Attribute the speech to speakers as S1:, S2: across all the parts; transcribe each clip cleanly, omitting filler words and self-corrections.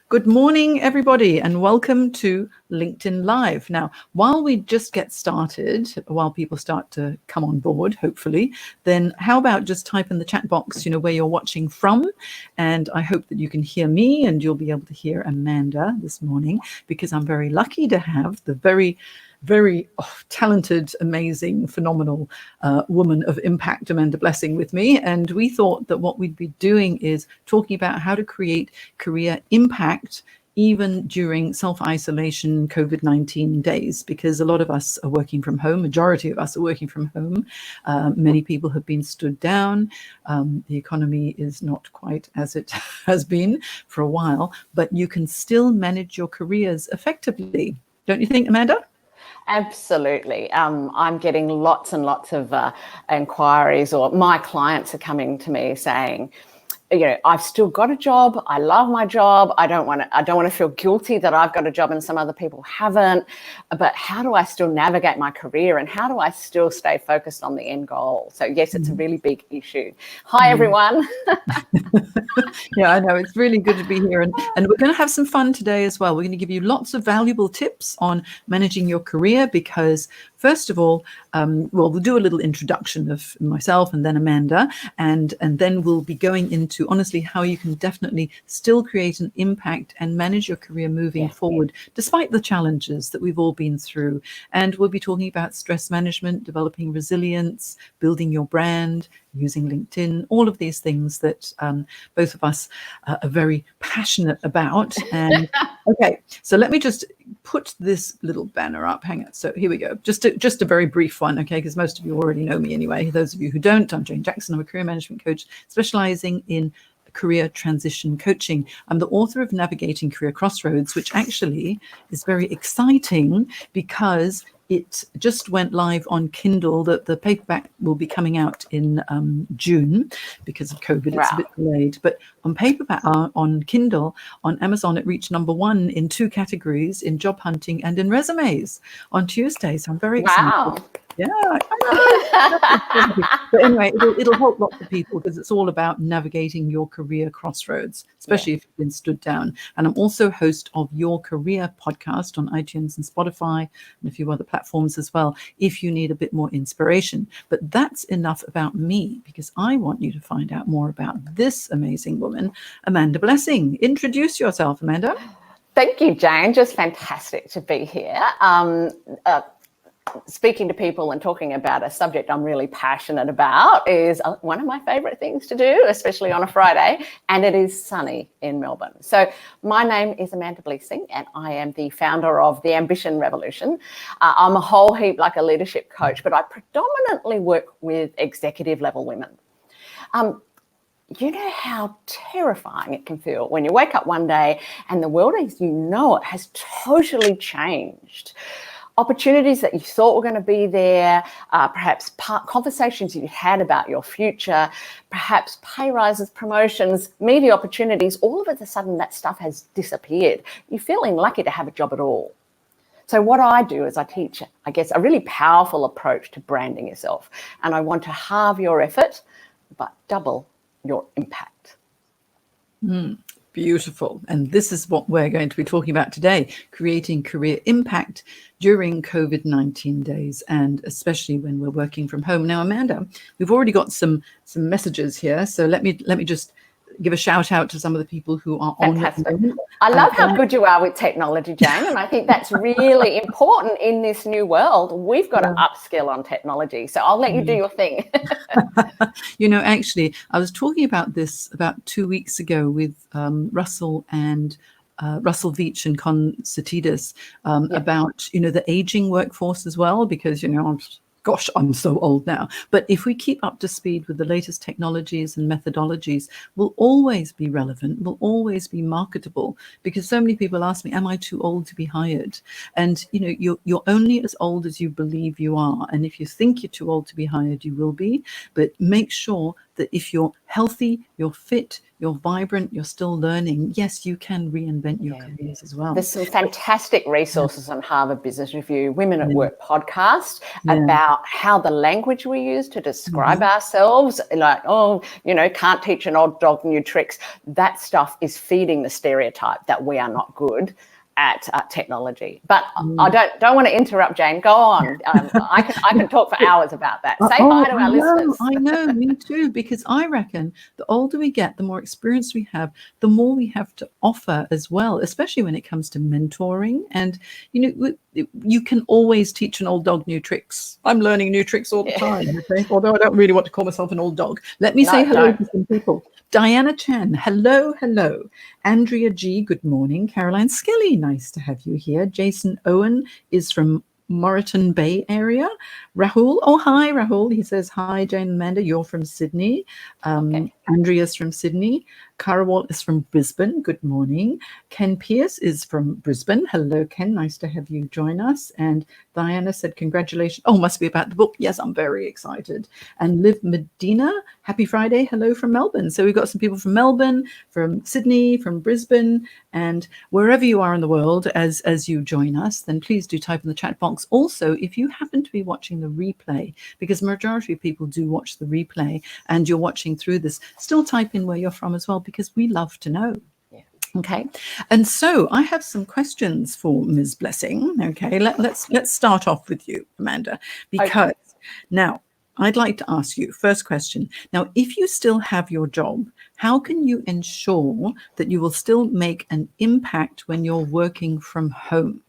S1: Good morning, everybody, and welcome to LinkedIn Live. Now, while we just get started, while people start to come on board, hopefully, then how about just type in the chat box, where you're watching from. And I hope that you can hear me and you'll be able to hear Amanda this morning, because I'm very lucky to have the very talented, amazing, phenomenal woman of impact, Amanda Blesing, with me. And we thought that what we'd be doing is talking about how to create career impact even during self-isolation COVID-19 days, because a lot of us are working from home. Majority of us are working from home. Many people have been stood down. The economy is not quite as it has been for a while, but you can still manage your careers effectively. Don't you think, Amanda?
S2: Absolutely. I'm getting lots and lots of inquiries, or my clients are coming to me saying, I've still got a job. I love my job. I don't want to feel guilty that I've got a job and some other people haven't. But how do I still navigate my career, and how do I still stay focused on the end goal? So yes, it's a really big issue. Hi, everyone.
S1: Yeah, I know. It's really good to be here. And we're going to have some fun today as well. We're going to give you lots of valuable tips on managing your career, because first of all, we'll do a little introduction of myself and then Amanda, and then we'll be going into honestly how you can definitely still create an impact and manage your career moving forward, despite the challenges that we've all been through. And we'll be talking about stress management, developing resilience, building your brand, using LinkedIn, all of these things that both of us are very passionate about. And okay, so let me just put this little banner up. Hang on. So here we go. Just a very brief one, okay? Because most of you already know me anyway. Those of you who don't, I'm Jane Jackson. I'm a career management coach specializing in career transition coaching. I'm the author of Navigating Career Crossroads, which actually is very exciting because it just went live on Kindle. The paperback will be coming out in June because of COVID. It's a bit delayed. But on paperback, on Kindle, on Amazon, it reached #1 in 2 categories, in job hunting and in resumes on Tuesday. So I'm very excited.
S2: Wow.
S1: Yeah, I know. But anyway, it'll help lots of people, because it's all about navigating your career crossroads, especially if you've been stood down. And I'm also host of Your Career podcast on iTunes and Spotify and a few other platforms as well, if you need a bit more inspiration. But that's enough about me, because I want you to find out more about this amazing woman, Amanda Blesing. Introduce yourself, Amanda.
S2: Thank you, Jane. Just fantastic to be here. Speaking to people and talking about a subject I'm really passionate about is one of my favorite things to do, especially on a Friday, and it is sunny in Melbourne. So my name is Amanda Blesing, and I am the founder of the Ambition Revolution. I'm a whole heap like a leadership coach, but I predominantly work with executive level women. You know how terrifying it can feel when you wake up one day and the world as you know it has totally changed. Opportunities that you thought were going to be there, perhaps conversations you had about your future, perhaps pay rises, promotions, media opportunities, all of a sudden that stuff has disappeared. You're feeling lucky to have a job at all. So what I do is I teach, I guess, a really powerful approach to branding yourself. And I want to halve your effort, but double your impact.
S1: Beautiful. And this is what we're going to be talking about today, creating career impact during COVID-19 days, and especially when we're working from home. Now, Amanda, we've already got some messages here. So let me just give a shout out to some of the people who are on.
S2: Fantastic. I love how good you are with technology, Jane, and I think that's really important in this new world. We've got to upskill on technology. So I'll let you do your thing.
S1: Actually, I was talking about this about 2 weeks ago with Russell and Russell Veach and Constantidis about, the aging workforce as well, because, I'm so old now. But if we keep up to speed with the latest technologies and methodologies, we'll always be relevant, we'll always be marketable, because so many people ask me, am I too old to be hired? And, you're only as old as you believe you are. And if you think you're too old to be hired, you will be. But make sure that if you're healthy, you're fit, you're vibrant, you're still learning, yes, you can reinvent your careers as well.
S2: There's some fantastic resources on Harvard Business Review, Women at Work podcast about how the language we use to describe ourselves, like, oh, you know, can't teach an old dog new tricks. That stuff is feeding the stereotype that we are not good at technology. But I don't want to interrupt, Jane. Go on. I can talk for hours about that. Say hi to our listeners.
S1: I know, me too, because I reckon the older we get, the more experience we have, the more we have to offer as well, especially when it comes to mentoring. And, you know, you can always teach an old dog new tricks. I'm learning new tricks all the time, okay? Although I don't really want to call myself an old dog. Let me say hello to some people. Diana Chen, hello. Andrea G, good morning. Caroline Skilly, nice to have you here. Jason Owen is from Moreton Bay area. Rahul, oh, hi, Rahul. He says, hi, Jane and Amanda, you're from Sydney. Andrea's from Sydney. Karawal is from Brisbane. Good morning. Ken Pierce is from Brisbane. Hello, Ken. Nice to have you join us. And Diana said, congratulations. Oh, must be about the book. Yes, I'm very excited. And Liv Medina, happy Friday. Hello from Melbourne. So we've got some people from Melbourne, from Sydney, from Brisbane, and wherever you are in the world as you join us, then please do type in the chat box. Also, if you happen to be watching the replay, because majority of people do watch the replay and you're watching through this, still type in where you're from as well, because we love to know. Okay, and so I have some questions for Ms. Blessing. Okay, let's start off with you, Amanda, because now I'd like to ask you first question. Now, if you still have your job, how can you ensure that you will still make an impact when you're working from home?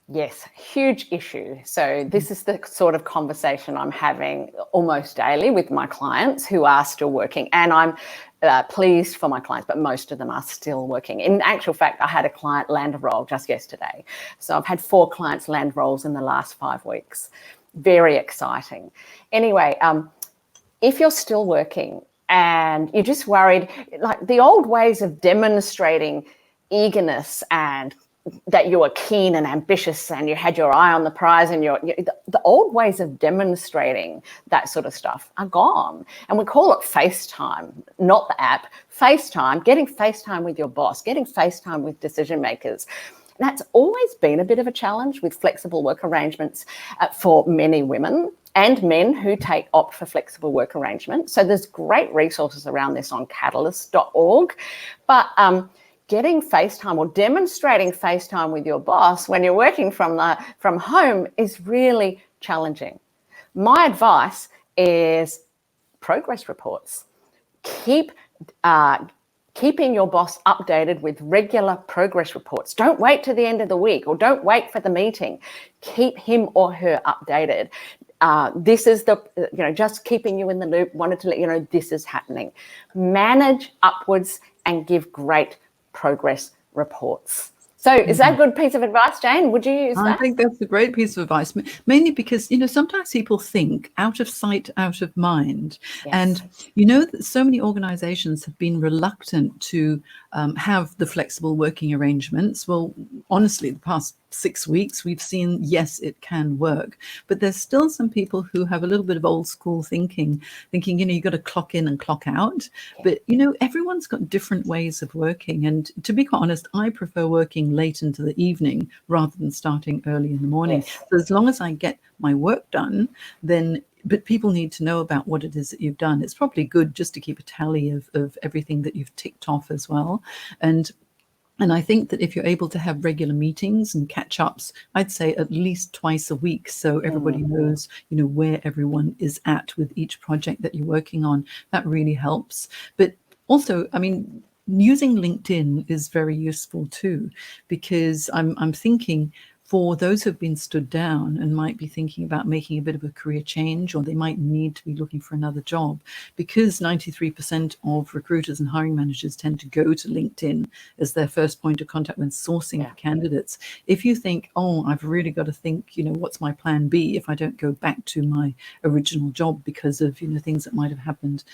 S2: Yes, huge issue. So this is the sort of conversation I'm having almost daily with my clients who are still working, and I'm pleased for my clients, but most of them are still working. In actual fact, I had a client land a role just yesterday. So I've had 4 clients land roles in the last 5 weeks. Very exciting. Anyway, if you're still working and you're just worried, like the old ways of demonstrating eagerness and that you were keen and ambitious and you had your eye on the prize, and the old ways of demonstrating that sort of stuff are gone. And we call it FaceTime, not the app. FaceTime, getting FaceTime with your boss, getting FaceTime with decision makers. That's always been a bit of a challenge with flexible work arrangements for many women and men who opt for flexible work arrangements. So there's great resources around this on catalyst.org. But getting FaceTime or demonstrating FaceTime with your boss when you're working from home is really challenging. My advice is progress reports. Keeping your boss updated with regular progress reports. Don't wait to the end of the week or don't wait for the meeting. Keep him or her updated. This is just keeping you in the loop. Wanted to let you know this is happening. Manage upwards and give great progress reports. So is that a good piece of advice, Jane? Would you use that?
S1: I think that's a great piece of advice, mainly because, sometimes people think out of sight, out of mind. Yes. And, that so many organizations have been reluctant to have the flexible working arrangements. Well, honestly, the past 6 weeks, we've seen, yes, it can work. But there's still some people who have a little bit of old school thinking, you've got to clock in and clock out. Yeah. But, everyone's got different ways of working. And to be quite honest, I prefer working late into the evening rather than starting early in the morning. Yes. So as long as I get my work done, but people need to know about what it is that you've done. It's probably good just to keep a tally of everything that you've ticked off as well. And I think that if you're able to have regular meetings and catch-ups, I'd say at least twice a week, so everybody knows, where everyone is at with each project that you're working on, that really helps. But also, using LinkedIn is very useful too, because I'm thinking for those who've been stood down and might be thinking about making a bit of a career change, or they might need to be looking for another job, because 93% of recruiters and hiring managers tend to go to LinkedIn as their first point of contact when sourcing for candidates. If you think, I've really got to think, what's my plan B if I don't go back to my original job because of, things that might have happened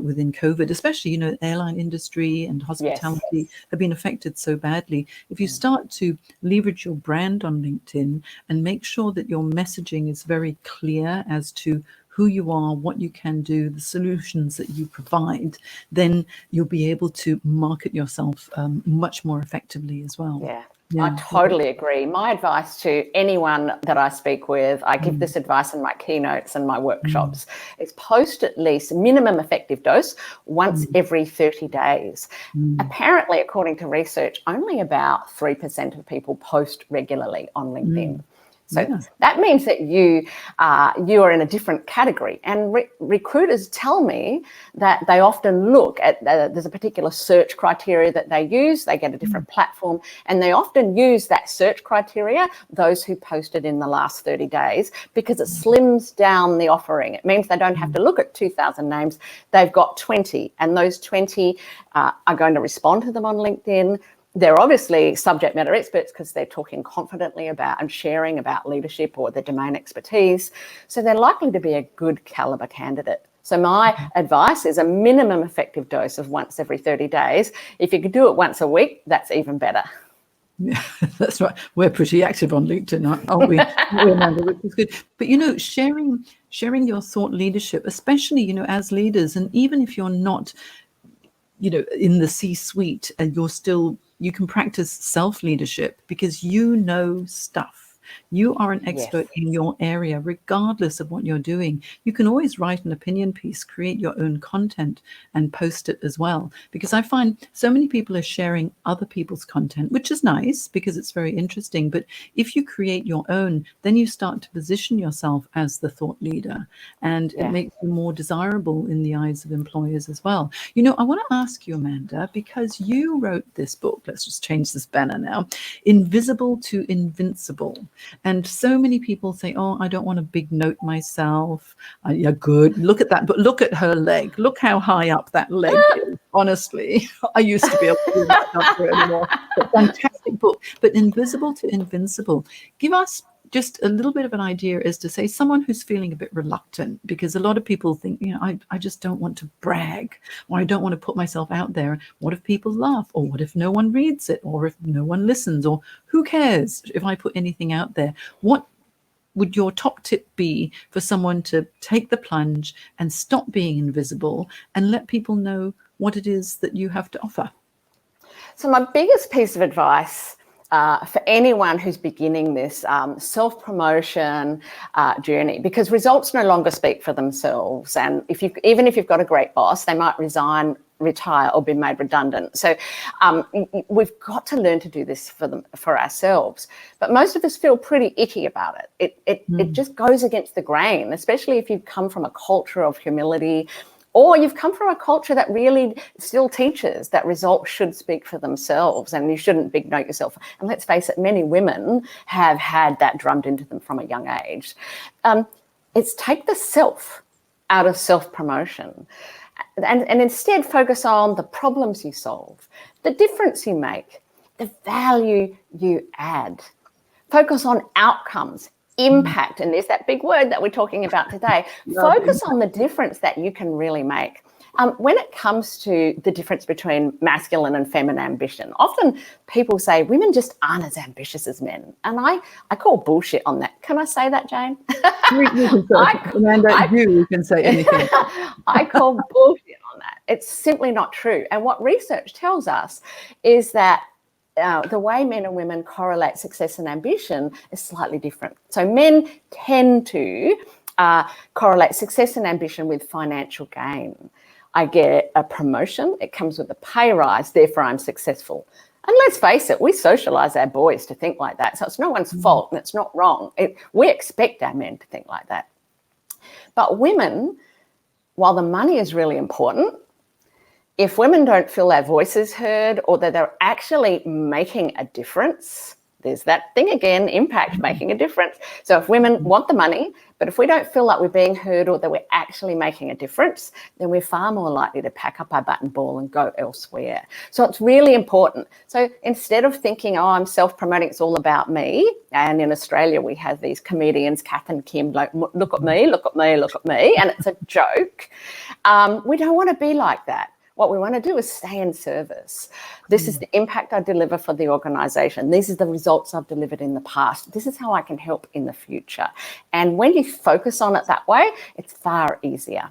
S1: within COVID, especially, the airline industry and hospitality have been affected so badly. If you start to leverage your brand on LinkedIn and make sure that your messaging is very clear as to who you are, what you can do, the solutions that you provide, then you'll be able to market yourself much more effectively as well.
S2: Yeah.
S1: Yeah.
S2: I totally agree. My advice to anyone that I speak with, I give this advice in my keynotes and my workshops, is post at least minimum effective dose once every 30 days. Apparently, according to research, only about 3% of people post regularly on LinkedIn. So that means that you are in a different category. And recruiters tell me that they often look at, there's a particular search criteria that they use, they get a different platform, and they often use that search criteria, those who posted in the last 30 days, because it slims down the offering. It means they don't have to look at 2,000 names, they've got 20, and those 20 are going to respond to them on LinkedIn. They're obviously subject matter experts because they're talking confidently about and sharing about leadership or their domain expertise. So they're likely to be a good caliber candidate. So my advice is a minimum effective dose of once every 30 days. If you could do it once a week, that's even better.
S1: Yeah, that's right. We're pretty active on LinkedIn, aren't we? Amanda, which is good. But, sharing your thought leadership, especially, as leaders, and even if you're not, in the C-suite, and you can practice self-leadership because you know stuff. You are an expert in your area, regardless of what you're doing. You can always write an opinion piece, create your own content, and post it as well. Because I find so many people are sharing other people's content, which is nice because it's very interesting. But if you create your own, then you start to position yourself as the thought leader, and it makes you more desirable in the eyes of employers as well. I want to ask you, Amanda, because you wrote this book, let's just change this banner now, Invisible to Invincible. And so many people say, oh, I don't want a big note myself. Yeah, good. Look at that. But look at her leg. Look how high up that leg is. Honestly, I used to be able to do that stuff anymore. But fantastic book. But Invisible to Invincible. Give us just a little bit of an idea as to, say, someone who's feeling a bit reluctant, because a lot of people think, I just don't want to brag, or I don't want to put myself out there. What if people laugh? Or what if no one reads it? Or if no one listens? Or who cares if I put anything out there? What would your top tip be for someone to take the plunge and stop being invisible and let people know what it is that you have to offer?
S2: So my biggest piece of advice for anyone who's beginning this self-promotion journey, because results no longer speak for themselves. And even if you've got a great boss, they might resign, retire, or be made redundant. So we've got to learn to do this for ourselves. But most of us feel pretty icky about it. It just goes against the grain, especially if you've come from a culture of humility, or you've come from a culture that really still teaches that results should speak for themselves and you shouldn't big note yourself. And let's face it, many women have had that drummed into them from a young age. It's take the self out of self-promotion and instead focus on the problems you solve, the difference you make, the value you add. Focus on outcomes, impact, and there's that big word that we're talking about today. Focus on the difference that you can really make. When it comes to the difference between masculine and feminine ambition, often people say women just aren't as ambitious as men. And I call bullshit on that. Can I say that, Jane?
S1: Amanda, you can say anything.
S2: I call bullshit on that. It's simply not true. And what research tells us is that the way men and women correlate success and ambition is slightly different. So men tend to correlate success and ambition with financial gain. I get a promotion, it comes with a pay rise, therefore I'm successful. And let's face it, we socialize our boys to think like that. So it's no one's fault and it's not wrong. We expect our men to think like that. But women, while the money is really important, if women don't feel their voices heard or that they're actually making a difference, there's that thing again, impact, making a difference. So if women want the money, but if we don't feel like we're being heard or that we're actually making a difference, then we're far more likely to pack up our button ball and go elsewhere. So it's really important. So instead of thinking, oh, I'm self-promoting, it's all about me. And in Australia, we have these comedians, Kath and Kim, like, look at me, look at me, look at me. And it's a joke. We don't want to be like that. What we want to do is stay in service. This is the impact I deliver for the organization. These are the results I've delivered in the past. This is how I can help in the future. And when you focus on it that way, it's far easier.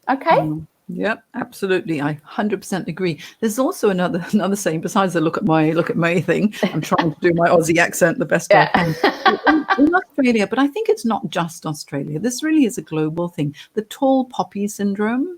S2: Okay?
S1: Yep, absolutely. I 100% agree. There's also another saying besides the look at my thing. I'm trying to do my Aussie accent the best I can. In Australia, but I think it's not just Australia. This really is a global thing. The tall poppy syndrome.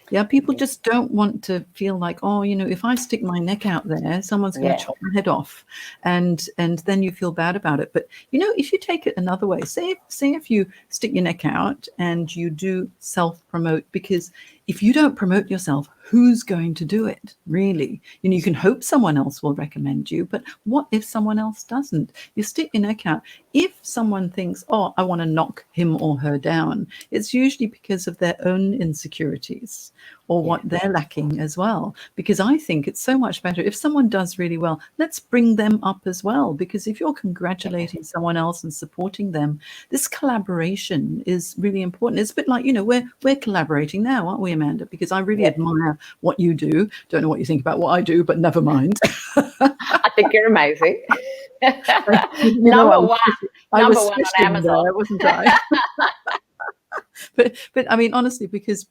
S1: Yeah, people just don't want to feel like, oh, if I stick my neck out there, someone's going to chop my head off, and then you feel bad about it. But if you take it another way, say if you stick your neck out and you do self-promote, because if you don't promote yourself, who's going to do it, really? You can hope someone else will recommend you, but what if someone else doesn't? You stick your neck out. If someone thinks, oh, I want to knock him or her down, it's usually because of their own insecurities or what they're lacking as well. Because I think it's so much better if someone does really well, let's bring them up as well. Because if you're congratulating someone else and supporting them, this collaboration is really important. It's a bit like, we're collaborating now, aren't we, Amanda? Because I really admire what you do. Don't know what you think about what I do, but never mind.
S2: I think you're amazing.
S1: Number one on Amazon, there, wasn't I? but I mean, honestly, because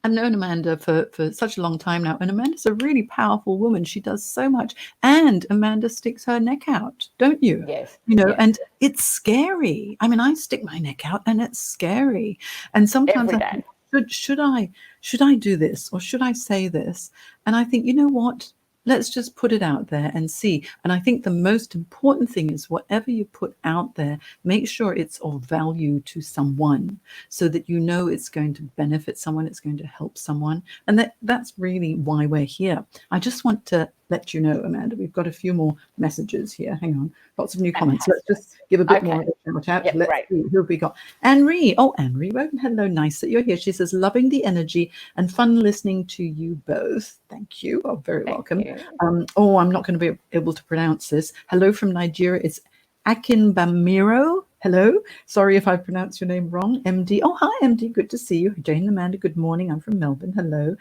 S1: I've known Amanda for such a long time now, and Amanda's a really powerful woman. She does so much, and Amanda sticks her neck out, don't you?
S2: Yes.
S1: And it's scary. I mean, I stick my neck out, and it's scary. And sometimes I think, should I do this, or should I say this? And I think, you know what? Let's just put it out there and see. And I think the most important thing is whatever you put out there, make sure it's of value to someone so that it's going to benefit someone, it's going to help someone. And that's really why we're here. I just want to let you know, Amanda, we've got a few more messages here. Hang on. Lots of new comments. Let's just give a bit more of a shout out. Let's see who have we got. Anne-Marie. Oh, Anne-Marie wrote, hello, nice that you're here. She says, loving the energy and fun listening to you both. Thank you. Oh, very welcome. I'm not going to be able to pronounce this. Hello from Nigeria. It's Akinbamiro. Hello. Sorry if I pronounced your name wrong. MD. Oh, hi, MD. Good to see you. Jane and Amanda, good morning. I'm from Melbourne. Hello.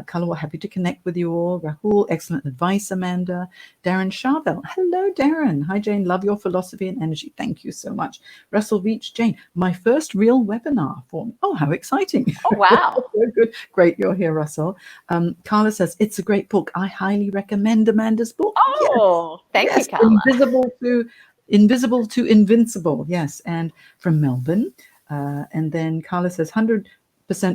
S1: Carla, happy to connect with you all. Rahul, excellent advice, Amanda. Darren Charvel. Hello, Darren. Hi, Jane. Love your philosophy and energy. Thank you so much. Russell Beach. Jane, my first real webinar for me. Oh, how exciting.
S2: Oh, wow.
S1: Good. Great. You're here, Russell. Carla says, it's a great book. I highly recommend Amanda's book.
S2: Oh, thank you, Carla.
S1: Invisible to Invincible, yes, and from Melbourne. And then Carla says, 100%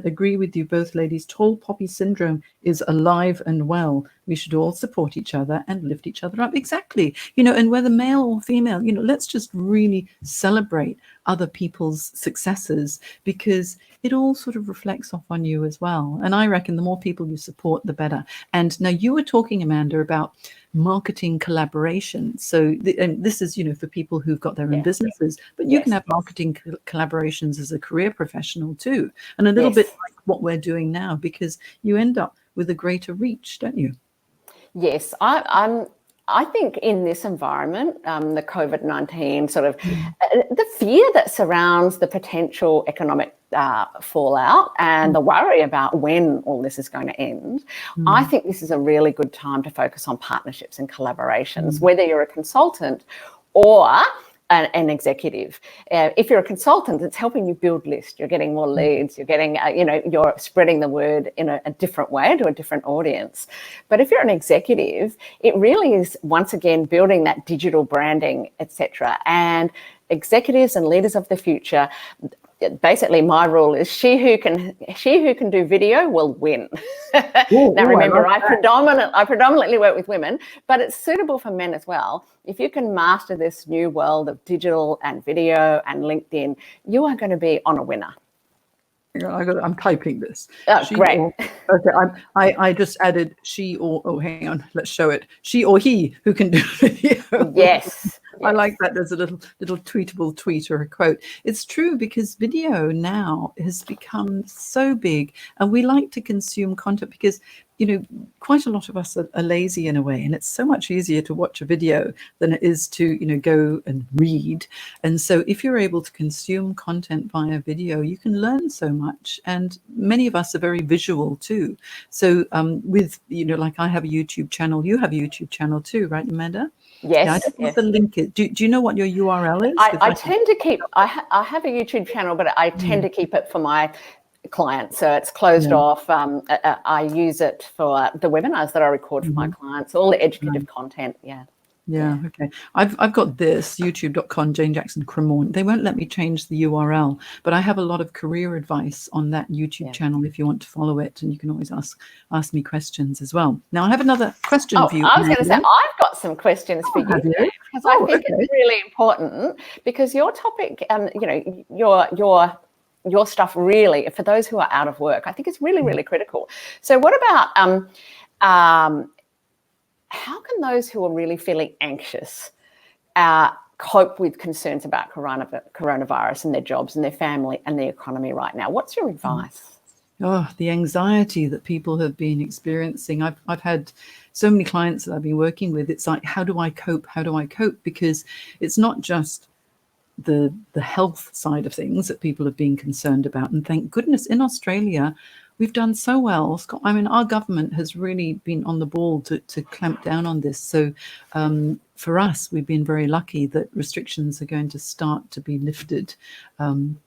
S1: agree with you both ladies. Tall poppy syndrome is alive and well. We should all support each other and lift each other up. Exactly. And whether male or female, let's just really celebrate other people's successes, because it all sort of reflects off on you as well. And I reckon the more people you support, the better. And now you were talking, Amanda, about marketing collaboration. So this is, for people who've got their own businesses, but you can have marketing collaborations as a career professional too. And a little bit like what we're doing now, because you end up with a greater reach, don't you?
S2: Yes, I think in this environment, the COVID-19 sort of the fear that surrounds the potential economic fallout and the worry about when all this is going to end, I think this is a really good time to focus on partnerships and collaborations, whether you're a consultant or an executive. If you're a consultant, it's helping you build lists. You're getting more leads. You're getting, you're spreading the word in a different way to a different audience. But if you're an executive, it really is once again building that digital branding, etc. And executives and leaders of the future, basically my rule is she who can do video will win. Now remember, I predominantly work with women, but it's suitable for men as well. If you can master this new world of digital and video and LinkedIn, you are going to be on a winner.
S1: I'm typing this.
S2: Oh, great.
S1: I just added she or, hang on, let's show it. She or he who can do video.
S2: Yes.
S1: I like that. There's a little tweetable tweet or a quote. It's true, because video now has become so big, and we like to consume content because quite a lot of us are lazy in a way, and it's so much easier to watch a video than it is to, go and read. And so if you're able to consume content via video, you can learn so much. And many of us are very visual too. So with, like I have a YouTube channel, you have a YouTube channel too, right, Amanda?
S2: Yes.
S1: Yeah, I don't know what the link is. Do you know what your URL is?
S2: I tend to keep, I have a YouTube channel, but I tend to keep it for my clients, so it's closed off. I use it for the webinars that I record for my clients, all the educative content.
S1: Yeah, okay. I've got this, youtube.com, Jane Jackson Cremorne. They won't let me change the URL, but I have a lot of career advice on that YouTube channel if you want to follow it, and you can always ask me questions as well. Now, I have another question for you.
S2: I was going to say, I've got some questions for you, because I think it's really important, because your topic, your stuff really, for those who are out of work, I think it's really, really critical. So what about how can those who are really feeling anxious cope with concerns about coronavirus and their jobs and their family and the economy right now? What's your advice?
S1: Oh, the anxiety that people have been experiencing. I've had so many clients that I've been working with. It's like, how do I cope? How do I cope? Because it's not just the health side of things that people have been concerned about. And thank goodness in Australia, we've done so well. I mean, our government has really been on the ball to clamp down on this. So for us, we've been very lucky that restrictions are going to start to be lifted. And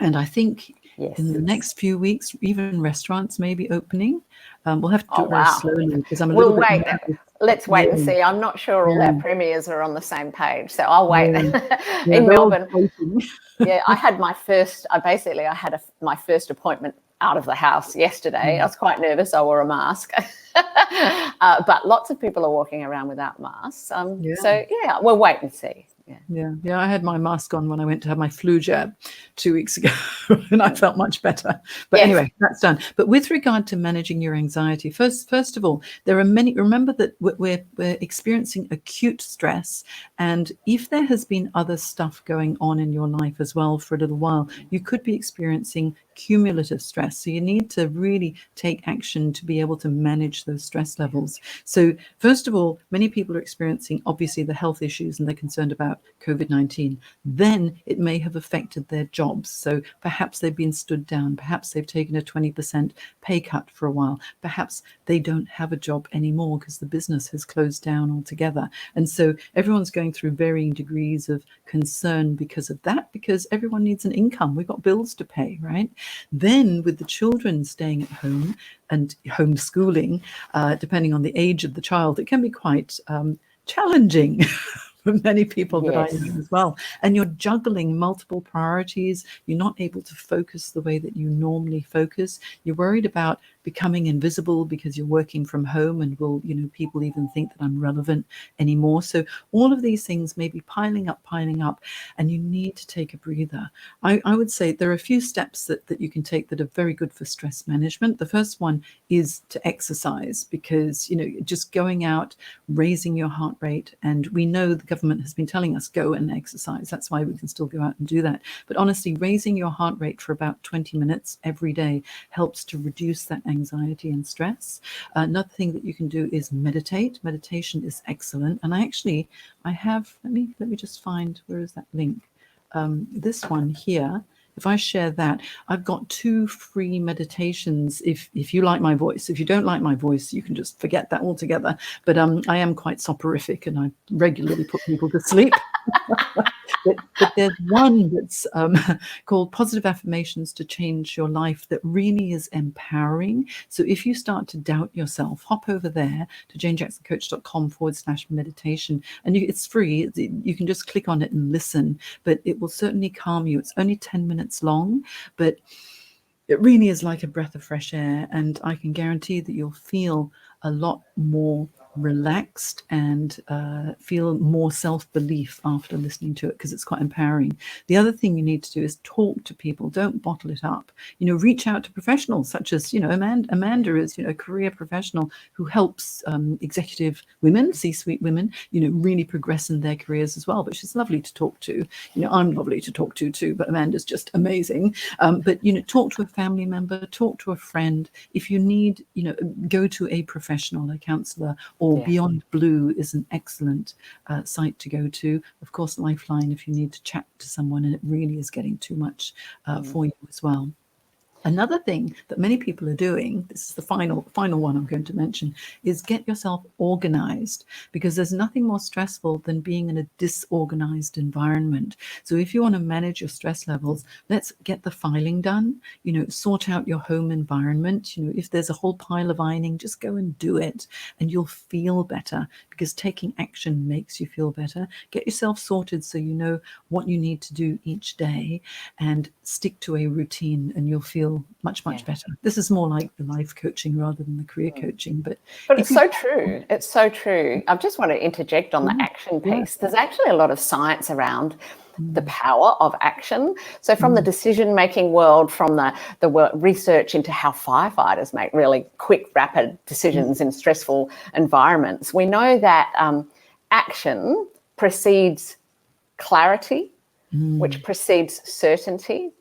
S1: I think in the next few weeks, even restaurants may be opening. We'll have to do it very slowly, because I'm a little bit nervous.
S2: Let's wait and see. I'm not sure all our premiers are on the same page, so I'll wait. In Melbourne, I had my first. I had my first appointment out of the house yesterday. I was quite nervous. I wore a mask, but lots of people are walking around without masks. So we'll wait and see.
S1: Yeah. I had my mask on when I went to have my flu jab 2 weeks ago, and I felt much better. But anyway, that's done. But with regard to managing your anxiety, first of all, there are many. Remember that we're experiencing acute stress, and if there has been other stuff going on in your life as well for a little while, you could be experiencing cumulative stress. So you need to really take action to be able to manage those stress levels. So first of all, many people are experiencing obviously the health issues, and they're concerned about COVID-19. Then it may have affected their jobs. So perhaps they've been stood down. Perhaps they've taken a 20% pay cut for a while. Perhaps they don't have a job anymore because the business has closed down altogether. And so everyone's going through varying degrees of concern because of that, because everyone needs an income. We've got bills to pay, right? Then with the children staying at home and homeschooling, depending on the age of the child, it can be quite challenging for many people that I know as well. And you're juggling multiple priorities. You're not able to focus the way that you normally focus. You're worried about becoming invisible because you're working from home, and will people even think that I'm relevant anymore? So all of these things may be piling up, and you need to take a breather. I would say there are a few steps that you can take that are very good for stress management. The first one is to exercise, because just going out, raising your heart rate, and we know the government has been telling us go and exercise. That's why we can still go out and do that. But honestly, raising your heart rate for about 20 minutes every day helps to reduce that anxiety and stress. Another thing that you can do is meditate. Meditation is excellent. And I have, let me just find, where is that link? This one here. If I share that, I've got 2 free meditations. If you like my voice, if you don't like my voice, you can just forget that altogether. But I am quite soporific, and I regularly put people to sleep. But there's one that's called Positive Affirmations to Change Your Life, that really is empowering. So if you start to doubt yourself, hop over there to janejacksoncoach.com/meditation, and it's free. You can just click on it and listen, but it will certainly calm you. It's only 10 minutes long, but it really is like a breath of fresh air, and I can guarantee that you'll feel a lot more relaxed and feel more self-belief after listening to it, because it's quite empowering. The other thing you need to do is talk to people. Don't bottle it up. Reach out to professionals such as, Amanda is, a career professional who helps executive women, C-suite women, really progress in their careers as well. But she's lovely to talk to. I'm lovely to talk to too, but Amanda's just amazing. But, talk to a family member, talk to a friend. If you need, go to a professional, a counselor, or Beyond Blue is an excellent site to go to. Of course, Lifeline, if you need to chat to someone and it really is getting too much for you as well. Another thing that many people are doing, this is the final one I'm going to mention, is get yourself organized, because there's nothing more stressful than being in a disorganized environment. So if you want to manage your stress levels, let's get the filing done, sort out your home environment. If there's a whole pile of ironing, just go and do it and you'll feel better, because taking action makes you feel better. Get yourself sorted so you know what you need to do each day, and stick to a routine and you'll feel much better. This is more like the life coaching rather than the career coaching, but
S2: it's so true. It's so true. I just want to interject on the action piece. There's actually a lot of science around the power of action. So from the decision making world, from the research into how firefighters make really quick, rapid decisions in stressful environments, we know that action precedes clarity, which precedes certainty,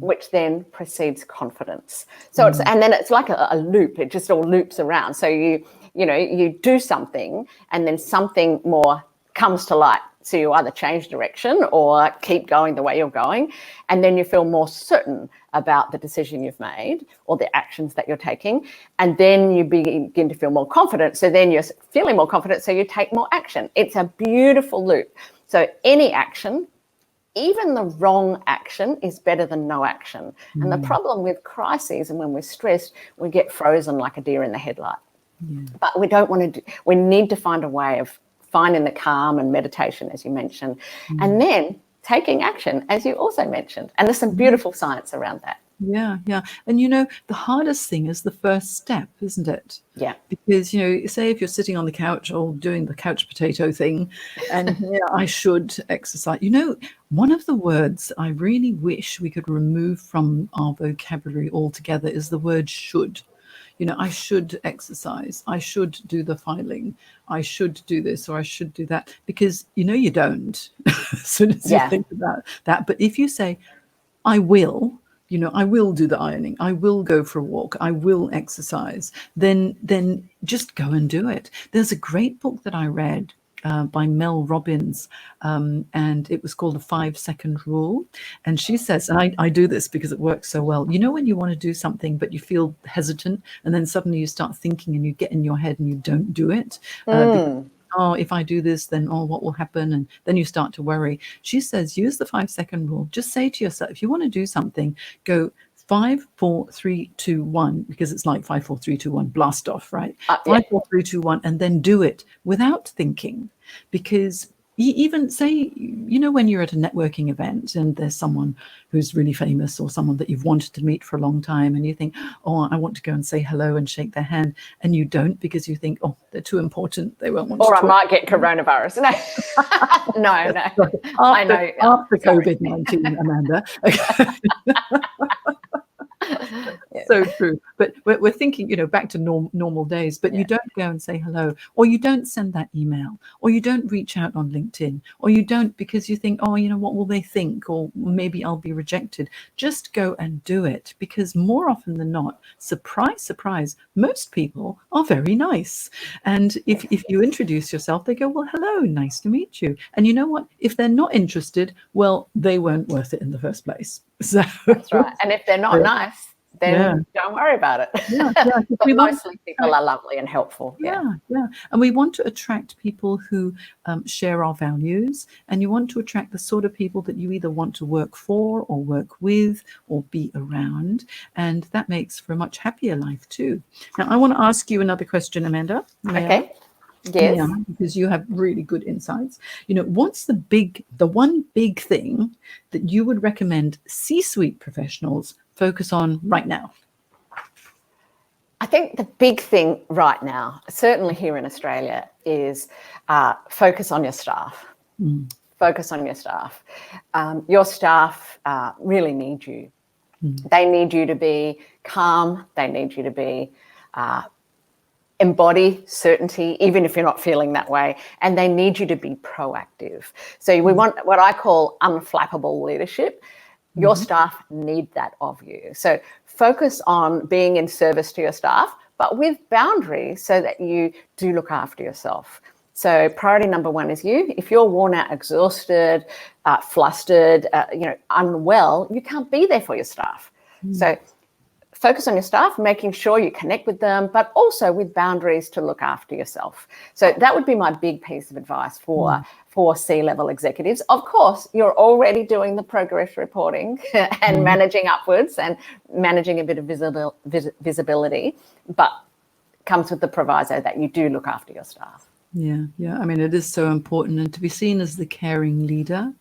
S2: which then precedes confidence. So and then it's like a loop. It just all loops around. So you do something and then something more comes to light. So you either change direction or keep going the way you're going, and then you feel more certain about the decision you've made or the actions that you're taking, and then you begin to feel more confident. So then you're feeling more confident, so you take more action. It's a beautiful loop. So any action, even the wrong action, is better than no action. And the problem with crises and when we're stressed, we get frozen like a deer in the headlight. But we don't want to we need to find a way of finding the calm and meditation, as you mentioned, and then taking action, as you also mentioned. And there's some beautiful science around that.
S1: Yeah. And the hardest thing is the first step, isn't it?
S2: Yeah.
S1: Because, say if you're sitting on the couch or doing the couch potato thing and I should exercise. One of the words I really wish we could remove from our vocabulary altogether is the word should. I should exercise, I should do the filing, I should do this, or I should do that, because you don't as soon as you think about that. But if you say, I will, I will do the ironing, I will go for a walk, I will exercise, then just go and do it. There's a great book that I read by Mel Robbins, and it was called The 5-Second Rule. And she says, and I do this because it works so well, when you want to do something but you feel hesitant, and then suddenly you start thinking and you get in your head and you don't do it, because, if I do this, then what will happen? And then you start to worry. She says, use the 5-second rule. Just say to yourself, if you want to do something, go 5, 4, 3, 2, 1, because it's like 5, 4, 3, 2, 1, blast off, right? 5, 4, 3, 2, 1, and then do it without thinking. Because even say, when you're at a networking event and there's someone who's really famous or someone that you've wanted to meet for a long time, and you think, I want to go and say hello and shake their hand, and you don't because you think, they're too important, they won't want to talk.
S2: Or I might get coronavirus. No. I know.
S1: After COVID-19, Amanda. So true. But we're thinking, back to normal days, but you don't go and say hello, or you don't send that email, or you don't reach out on LinkedIn, or you don't because you think, what will they think? Or maybe I'll be rejected. Just go and do it, because more often than not, surprise, surprise, most people are very nice. And if you introduce yourself, they go, well, hello, nice to meet you. And you know what? If they're not interested, well, they weren't worth it in the first place. So
S2: that's right. And if they're not nice, then don't worry about it. But mostly people are lovely and helpful.
S1: Yeah. And we want to attract people who share our values, and you want to attract the sort of people that you either want to work for or work with or be around, and that makes for a much happier life too. Now, I want to ask you another question, Amanda.
S2: Okay. Yes.
S1: Yeah, because you have really good insights. What's the one big thing that you would recommend C-suite professionals focus on right now?
S2: I think the big thing right now, certainly here in Australia, is focus on your staff. Focus on your staff. Your staff really need you. They need you to be calm. They need you to be embody certainty, even if you're not feeling that way. And they need you to be proactive. So we want what I call unflappable leadership. Your staff need that of you. So focus on being in service to your staff, but with boundaries so that you do look after yourself. So priority number one is you. If you're worn out, exhausted, flustered, unwell, you can't be there for your staff. So focus on your staff, making sure you connect with them, but also with boundaries to look after yourself. So that would be my big piece of advice for C-level executives. Of course, you're already doing the progress reporting and managing upwards and managing a bit of visibility, but comes with the proviso that you do look after your staff.
S1: Yeah. I mean, it is so important, and to be seen as the caring leader,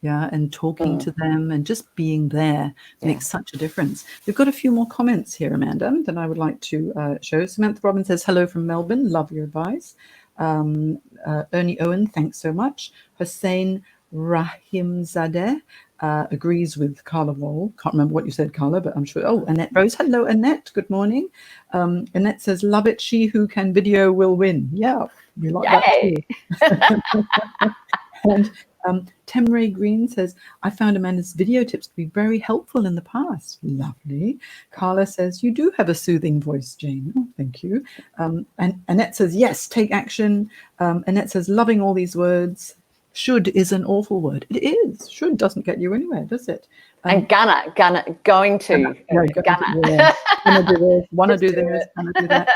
S1: and talking to them and just being there makes such a difference. We've got a few more comments here, Amanda, that I would like to show. Samantha Robbins says, hello from Melbourne. Love your advice. Ernie Owen, thanks so much. Hussein Rahimzadeh agrees with Carla Wall. Can't remember what you said, Carla, but I'm sure. Oh, Annette Rose. Hello, Annette. Good morning. Annette says, love it. She who can video will win. Yeah, we like that too. And Temray Green says, I found Amanda's video tips to be very helpful in the past. Lovely. Carla says, you do have a soothing voice, Jane. Oh, thank you. And Annette says, yes, take action. Annette says, loving all these words. Should is an awful word. It is. Should doesn't get you anywhere, does it?
S2: And going to. Gonna do this, want to do this, gonna do that.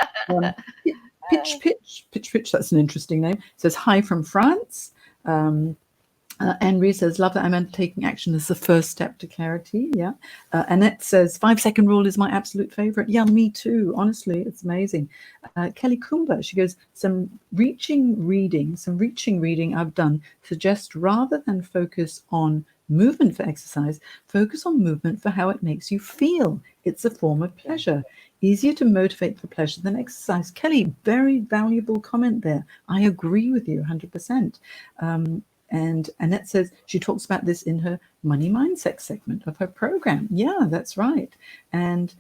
S2: Pitch, that's an interesting name. Says, hi from France. Henry says, love that Amanda taking action is the first step to clarity. Yeah. Annette says, 5-second rule is my absolute favorite. Yeah, me too. Honestly, it's amazing. Kelly Kumba, she goes, some reaching reading I've done suggests rather than focus on movement for exercise, focus on movement for how it makes you feel. It's a form of pleasure. Easier to motivate for pleasure than exercise. Kelly, very valuable comment there. I agree with you 100%. And Annette says she talks about this in her money mindset segment of her program. Yeah, that's right. And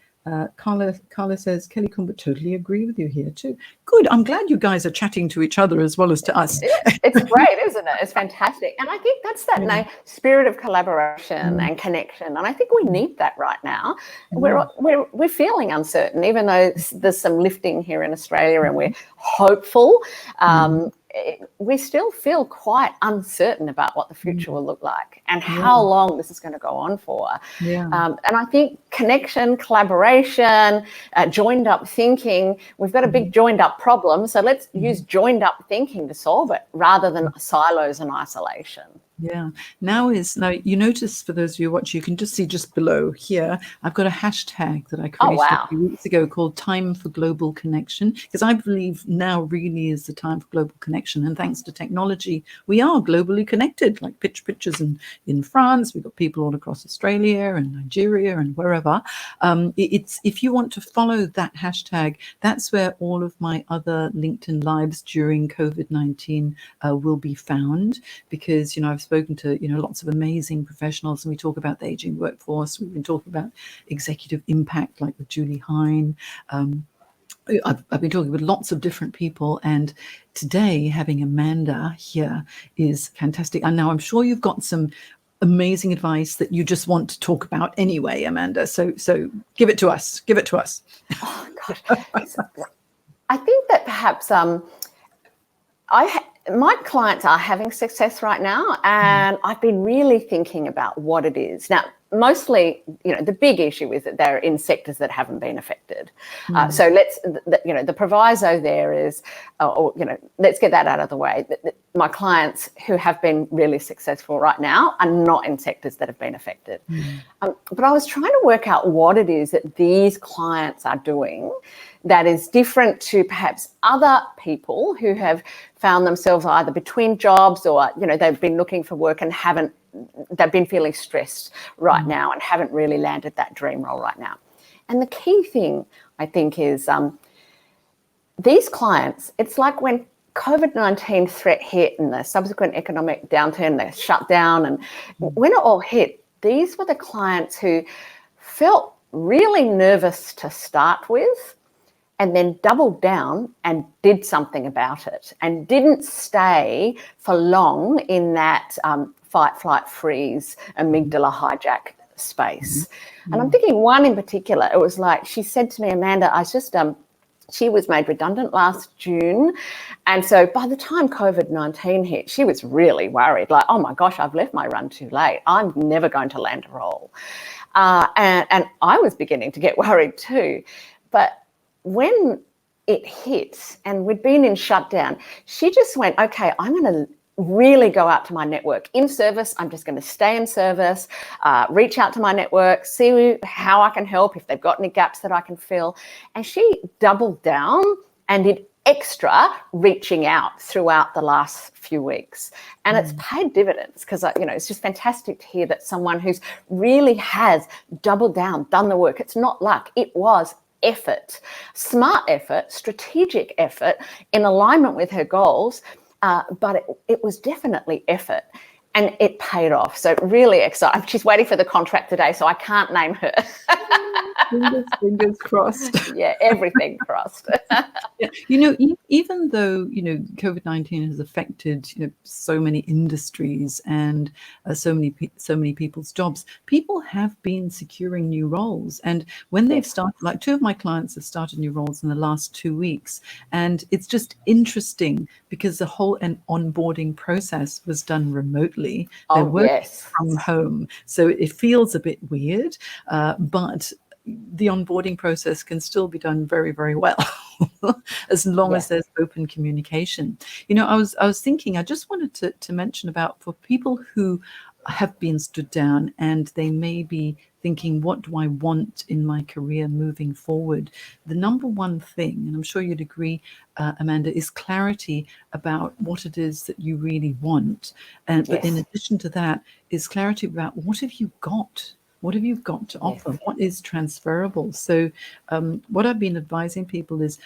S2: Carla says, Kelly Kumba, totally agree with you here too. Good. I'm glad you guys are chatting to each other as well as to us. It's great, isn't it? It's fantastic. And I think that's that spirit of collaboration and connection. And I think we need that right now. We're feeling uncertain, even though there's some lifting here in Australia and we're hopeful. We still feel quite uncertain about what the future will look like and how long this is going to go on for. And I think connection, collaboration, joined up thinking, we've got a big joined up problem. So let's use joined up thinking to solve it rather than silos and isolation.
S1: Yeah. Now you notice, for those of you watching, you can just see just below here, I've got a hashtag that I created a few weeks ago called TimeForGlobalConnection, because I believe now really is the time for global connection. And thanks to technology, we are globally connected, like pictures in France. We've got people all across Australia and Nigeria and wherever. If you want to follow that hashtag, that's where all of my other LinkedIn lives during COVID-19 will be found, because, I've spoken to, lots of amazing professionals, and we talk about the aging workforce. We've been talking about executive impact, like with Julie Hine. I've been talking with lots of different people, and today having Amanda here is fantastic. And now I'm sure you've got some amazing advice that you just want to talk about anyway, Amanda. So give it to us.
S2: Oh gosh, I think that perhaps my clients are having success right now, and I've been really thinking about what it is. Now, mostly, the big issue is that they're in sectors that haven't been affected. So the proviso there is, let's get that out of the way. My clients who have been really successful right now are not in sectors that have been affected. But I was trying to work out what it is that these clients are doing that is different to perhaps other people who have found themselves either between jobs or, they've been looking for work and they've been feeling stressed right now and haven't really landed that dream role right now. And the key thing I think, is these clients, it's like when COVID-19 threat hit and the subsequent economic downturn, the shutdown, and when it all hit, these were the clients who felt really nervous to start with and then doubled down and did something about it and didn't stay for long in that fight, flight, freeze, amygdala hijack space. And I'm thinking one in particular, it was like, she said to me, Amanda, she was made redundant last June. And so by the time COVID-19 hit, she was really worried, like, oh my gosh, I've left my run too late. I'm never going to land a role. And I was beginning to get worried too. But when it hit and we'd been in shutdown, she just went, okay, I'm going to really go out to my network. In service, I'm just going to stay in service, reach out to my network, see how I can help, if they've got any gaps that I can fill. And she doubled down and did extra reaching out throughout the last few weeks. And it's paid dividends because, it's just fantastic to hear that someone who's really has doubled down, done the work. It's not luck. It was effort, smart effort, strategic effort in alignment with her goals. But it was definitely effort and it paid off. So really excited. She's waiting for the contract today, so I can't name her.
S1: Fingers crossed.
S2: Yeah, everything crossed.
S1: Yeah. Even though, COVID-19 has affected, so many industries and so many people's jobs, people have been securing new roles. And when they've started, like 2 of my clients have started new roles in the last 2 weeks. And it's just interesting because the whole onboarding process was done remotely. They're working from home. So it feels a bit weird, but the onboarding process can still be done very, very well as long as there's open communication. I was thinking, I just wanted to mention about for people who have been stood down and they may be thinking, what do I want in my career moving forward? The number one thing, and I'm sure you'd agree, Amanda, is clarity about what it is that you really want. But in addition to that is clarity about what have you got? What have you got to offer? What is transferable? So what I've been advising people is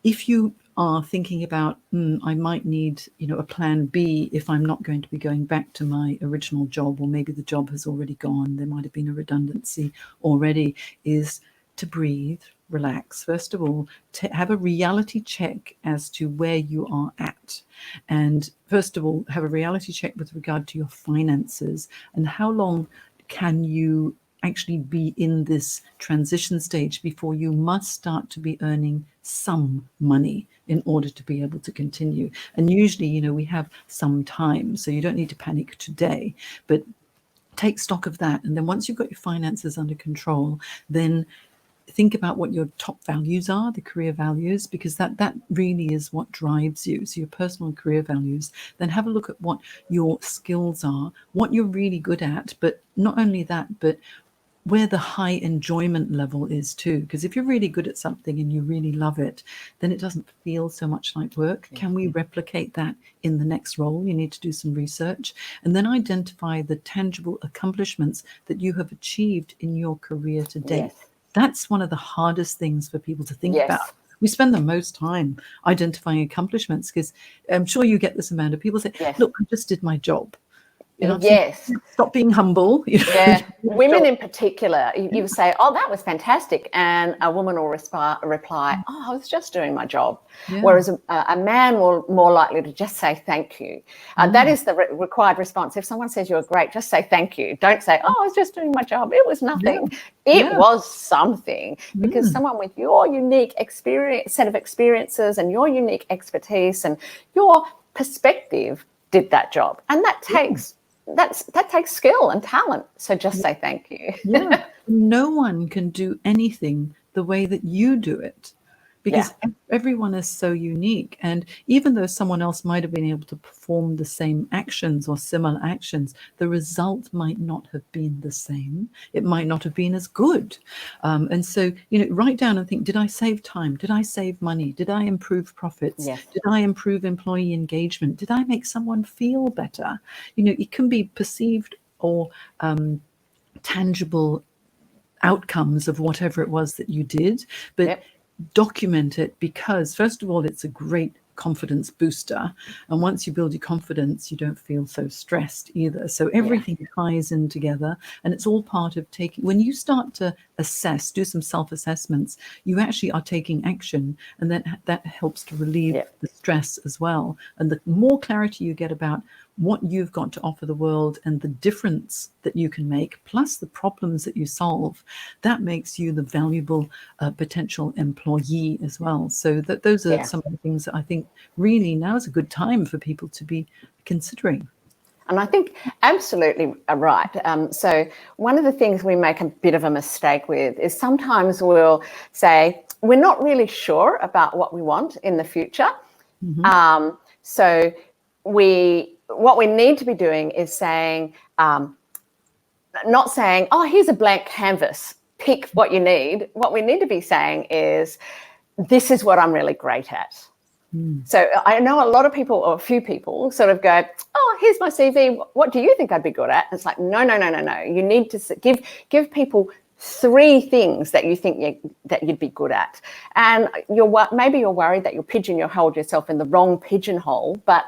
S1: if you are thinking about, I might need, a plan B if I'm not going to be going back to my original job, or maybe the job has already gone, there might have been a redundancy already, is to breathe, relax. First of all, to have a reality check as to where you are at. And first of all, have a reality check with regard to your finances and how long can you actually be in this transition stage before you must start to be earning some money in order to be able to continue. And usually, we have some time, so you don't need to panic today, but take stock of that. And then once you've got your finances under control, then think about what your top values are, the career values, because that really is what drives you. So your personal and career values. Then have a look at what your skills are, what you're really good at, but not only that, but where the high enjoyment level is too. Because if you're really good at something and you really love it, then it doesn't feel so much like work. Can we replicate that in the next role? You need to do some research and then identify the tangible accomplishments that you have achieved in your career to date. That's one of the hardest things for people to think about. We spend the most time identifying accomplishments because I'm sure you get this, Amanda. People say, look, I just did my job. Stop being humble.
S2: Women in particular, you say, oh, that was fantastic. And a woman will reply, oh, I was just doing my job. Whereas a man will more likely to just say thank you. That is the required response. If someone says you're great, just say thank you. Don't say, oh, I was just doing my job. It was nothing. It was something, because someone with your unique set of experiences and your unique expertise and your perspective did that job. And that takes skill and talent. So just say thank you.
S1: No one can do anything the way that you do it, because everyone is so unique. And even though someone else might have been able to perform the same actions or similar actions, the result might not have been the same. It might not have been as good. And so, write down and think, did I save time? Did I save money? Did I improve profits? Did I improve employee engagement? Did I make someone feel better? It can be perceived or tangible outcomes of whatever it was that you did, but document it, because first of all, it's a great confidence booster, and once you build your confidence, you don't feel so stressed either. So everything ties in together, and it's all part of taking, when you start to assess, do some self-assessments, you actually are taking action, and that helps to relieve the stress as well. And the more clarity you get about what you've got to offer the world and the difference that you can make, plus the problems that you solve, that makes you the valuable potential employee as well. So that those are some of the things that I think really now is a good time for people to be considering.
S2: And I think absolutely right. So one of the things we make a bit of a mistake with is sometimes we'll say, we're not really sure about what we want in the future. So what we need to be doing is saying, not saying, oh, here's a blank canvas, pick what you need. What we need to be saying is, this is what I'm really great at. So I know a lot of people, or a few people, sort of go, oh, here's my CV. What do you think I'd be good at? And it's like, no. You need to give people 3 things that you think that you'd be good at. And maybe you're worried that you'll pigeonhole yourself in the wrong pigeonhole, but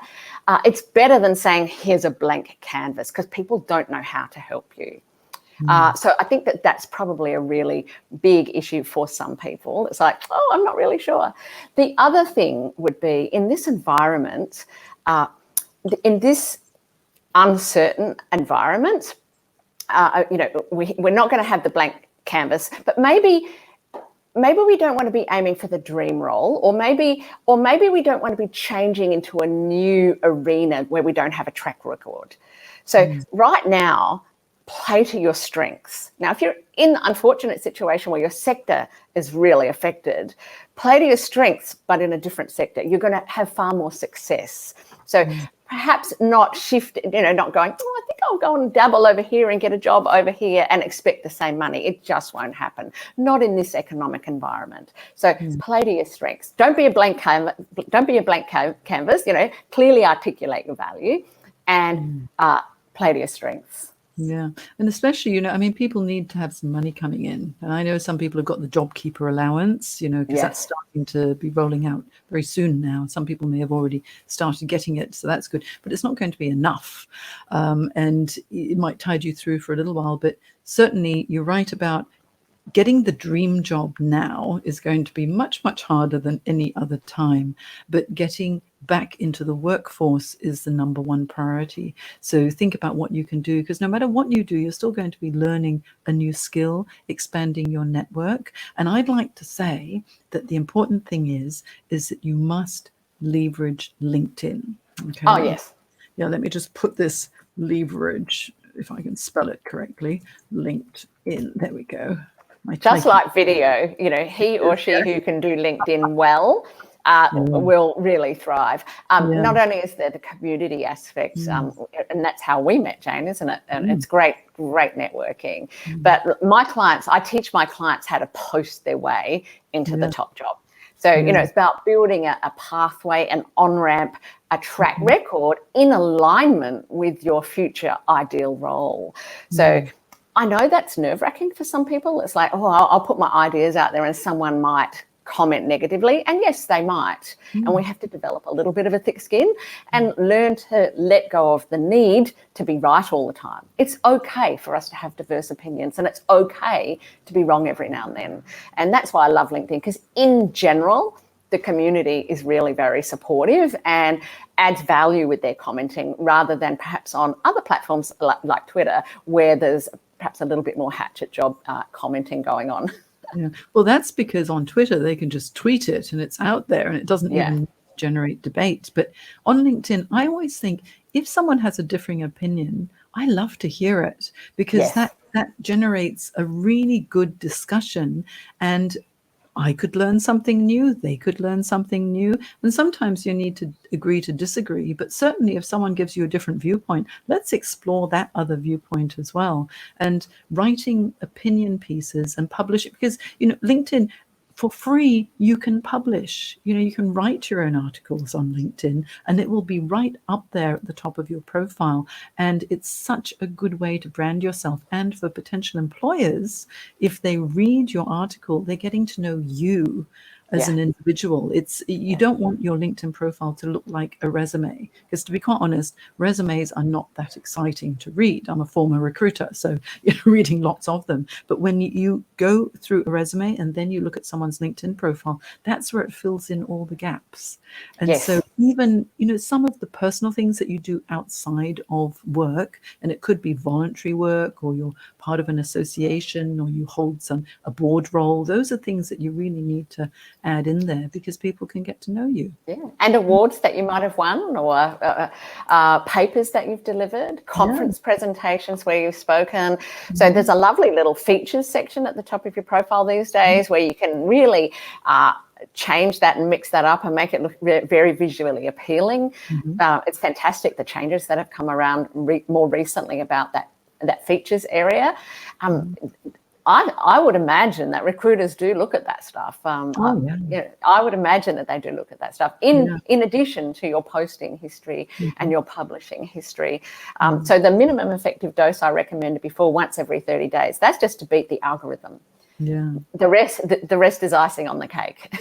S2: it's better than saying, here's a blank canvas, because people don't know how to help you. So I think that's probably a really big issue for some people. It's like, oh, I'm not really sure. The other thing would be, in this environment, in this uncertain environment, we're not going to have the blank canvas, but maybe we don't want to be aiming for the dream role, or maybe we don't want to be changing into a new arena where we don't have a track record. So right now, play to your strengths. Now, if you're in the unfortunate situation where your sector is really affected, play to your strengths, but in a different sector. You're going to have far more success. So perhaps not shift, not going, oh, I think I'll go and dabble over here and get a job over here and expect the same money. It just won't happen. Not in this economic environment. So play to your strengths. Don't be a blank canvas. Clearly articulate your value and play to your strengths.
S1: Yeah. And especially, people need to have some money coming in. And I know some people have got the JobKeeper allowance, because that's starting to be rolling out very soon now. Some people may have already started getting it, so that's good. But it's not going to be enough. And it might tide you through for a little while. But certainly you're right about getting the dream job now is going to be much, much harder than any other time. But getting back into the workforce is the number one priority. So think about what you can do, because no matter what you do, you're still going to be learning a new skill, expanding your network. And I'd like to say that the important thing is that you must leverage LinkedIn. Okay?
S2: Oh, yes.
S1: Yeah, let me just put this leverage, if I can spell it correctly, LinkedIn. There we go.
S2: Just like video, he or she who can do LinkedIn well will really thrive. Not only is there the community aspects, and that's how we met, Jane, isn't it? And it's great networking. But I teach my clients how to post their way into the top job. So, it's about building a pathway, an on-ramp, a track record in alignment with your future ideal role. So I know that's nerve-wracking for some people. It's like, oh, I'll put my ideas out there and someone might comment negatively. And yes, they might. And we have to develop a little bit of a thick skin and learn to let go of the need to be right all the time. It's okay for us to have diverse opinions, and it's okay to be wrong every now and then. And that's why I love LinkedIn, because in general, the community is really very supportive and adds value with their commenting, rather than perhaps on other platforms like Twitter, where there's perhaps a little bit more hatchet job commenting going on.
S1: Yeah. Well, that's because on Twitter, they can just tweet it and it's out there and it doesn't even generate debate. But on LinkedIn, I always think if someone has a differing opinion, I love to hear it, because that generates a really good discussion, and I could learn something new, they could learn something new. And sometimes you need to agree to disagree, but certainly if someone gives you a different viewpoint, let's explore that other viewpoint as well. And writing opinion pieces and publish it, because, LinkedIn, for free, you can publish. You can write your own articles on LinkedIn, and it will be right up there at the top of your profile. And it's such a good way to brand yourself. And for potential employers, if they read your article, they're getting to know you as an individual. You don't want your LinkedIn profile to look like a resume, because to be quite honest, resumes are not that exciting to read. I'm a former recruiter, so reading lots of them. But when you go through a resume and then you look at someone's LinkedIn profile, that's where it fills in all the gaps. And so even, some of the personal things that you do outside of work, and it could be voluntary work, or you're part of an association, or you hold a board role, those are things that you really need to add in there, because people can get to know you.
S2: And awards that you might have won, or papers that you've delivered, conference presentations where you've spoken. So there's a lovely little features section at the top of your profile these days where you can really change that and mix that up and make it look very visually appealing. It's fantastic, the changes that have come around more recently about that features area. I would imagine that recruiters do look at that stuff. I would imagine that they do look at that stuff in addition to your posting history and your publishing history. So the minimum effective dose I recommend before once every 30 days. That's just to beat the algorithm. The rest is icing on the cake.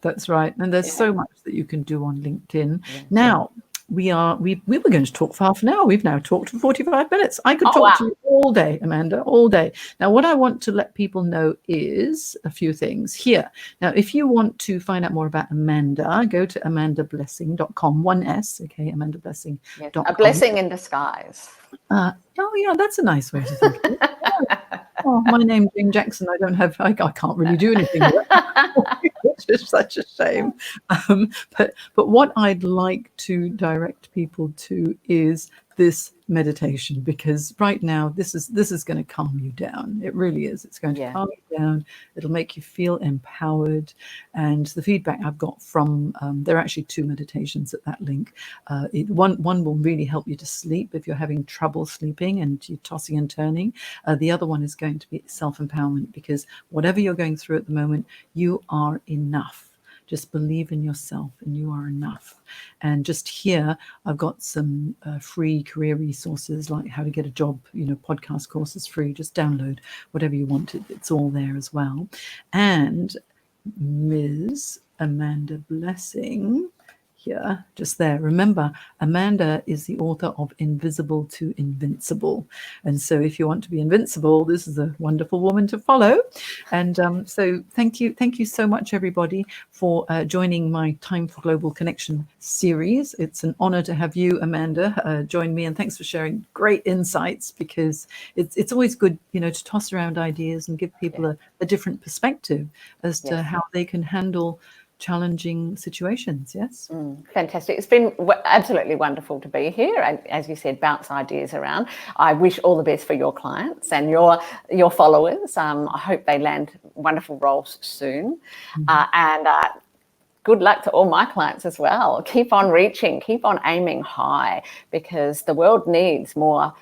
S1: That's right. And there's so much that you can do on LinkedIn. Now, we were going to talk for half an hour. We've now talked for 45 minutes. I could talk to you all day, Amanda, all day. Now, what I want to let people know is a few things here. Now, if you want to find out more about Amanda, go to amandablesing.com, 1S, okay, amandablesing.com.
S2: A blessing in disguise.
S1: That's a nice way to think of it. My name's Jane Jackson. I can't really do anything with it. Which is such a shame. But what I'd like to direct people to is this meditation, because right now this is going to calm you down. It really is. It's going to calm you down. It'll make you feel empowered. And the feedback I've got from there are actually 2 meditations at that link. One will really help you to sleep if you're having trouble sleeping and you're tossing and turning. The other one is going to be self-empowerment, because whatever you're going through at the moment, you are enough. Just believe in yourself and you are enough. And just here, I've got some free career resources, like how to get a job, podcast courses free. Just download whatever you want. It's all there as well. And Ms. Amanda Blesing, here, just there. Remember, Amanda is the author of Invisible to Invincible. And so if you want to be invincible, this is a wonderful woman to follow. And so thank you so much, everybody, for joining my Time for Global Connection series. It's an honor to have you, Amanda, join me. And thanks for sharing great insights, because it's always good, to toss around ideas and give people a different perspective as to how they can handle challenging situations. Yes.
S2: Fantastic. It's been absolutely wonderful to be here, and as you said, bounce ideas around. I wish all the best for your clients and your followers. I hope they land wonderful roles soon. And good luck to all my clients as well. Keep on reaching, keep on aiming high, because the world needs more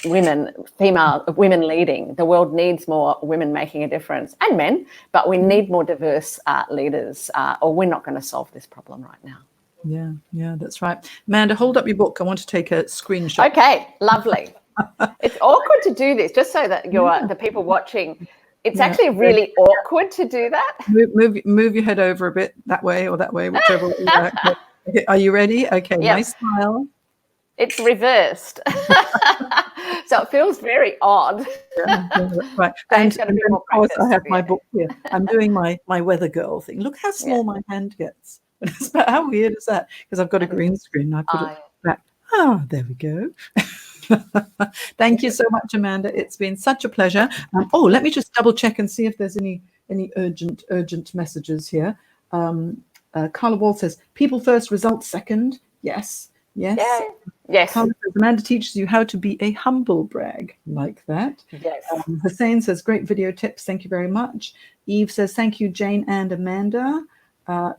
S2: women leading. The world needs more women making a difference, and men, but we need more diverse leaders, or we're not going to solve this problem right now.
S1: Yeah, that's right. Amanda, hold up your book. I want to take a screenshot.
S2: Okay, lovely. It's awkward to do this, just so that the people watching, it's actually really awkward to do that.
S1: Move your head over a bit, that way or that way, whichever way you like. Okay, are you ready? Okay, nice smile.
S2: It's reversed. So it feels very odd.
S1: Yeah, that's right. And of course, I have my book here. I'm doing my weather girl thing. Look how small my hand gets. How weird is that? Because I've got a green screen. I put it back. There we go. Thank you so much, Amanda. It's been such a pleasure. Let me just double check and see if there's any urgent messages here. Carla Wall says, people first, results second. Yes. Carla says, Amanda teaches you how to be a humble brag. Like that.
S2: Yes.
S1: Hussein says, great video tips. Thank you very much. Eve says, thank you, Jane and Amanda.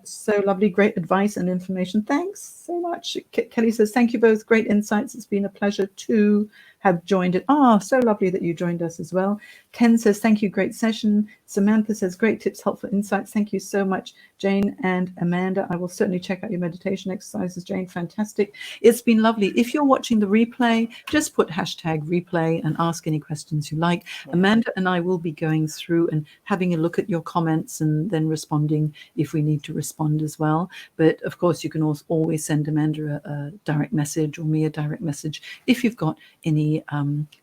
S1: So lovely, great advice and information. Thanks so much. Kelly says, thank you both. Great insights. It's been a pleasure to have joined it. So lovely that you joined us as well. Ken says, thank you. Great session. Samantha says, great tips, helpful insights. Thank you so much, Jane and Amanda. I will certainly check out your meditation exercises, Jane. Fantastic. It's been lovely. If you're watching the replay, just put hashtag replay and ask any questions you like. Yeah. Amanda and I will be going through and having a look at your comments and then responding if we need to respond as well. But of course, you can also always send Amanda a direct message or me a direct message if you've got any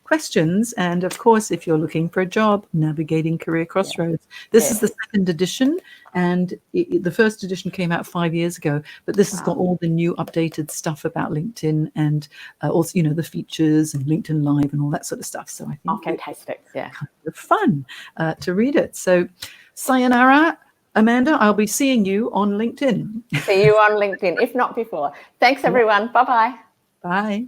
S1: questions. And of course, if you're looking for a job, Navigating Career Crossroads. This is the second edition, and the first edition came out 5 years ago, but this has got all the new updated stuff about LinkedIn and also, the features and LinkedIn Live and all that sort of stuff. So I think
S2: fantastic.
S1: Kind of fun to read it. So sayonara, Amanda. I'll be seeing you on LinkedIn.
S2: See you on LinkedIn, if not before. Thanks, everyone. Bye-bye.
S1: Bye.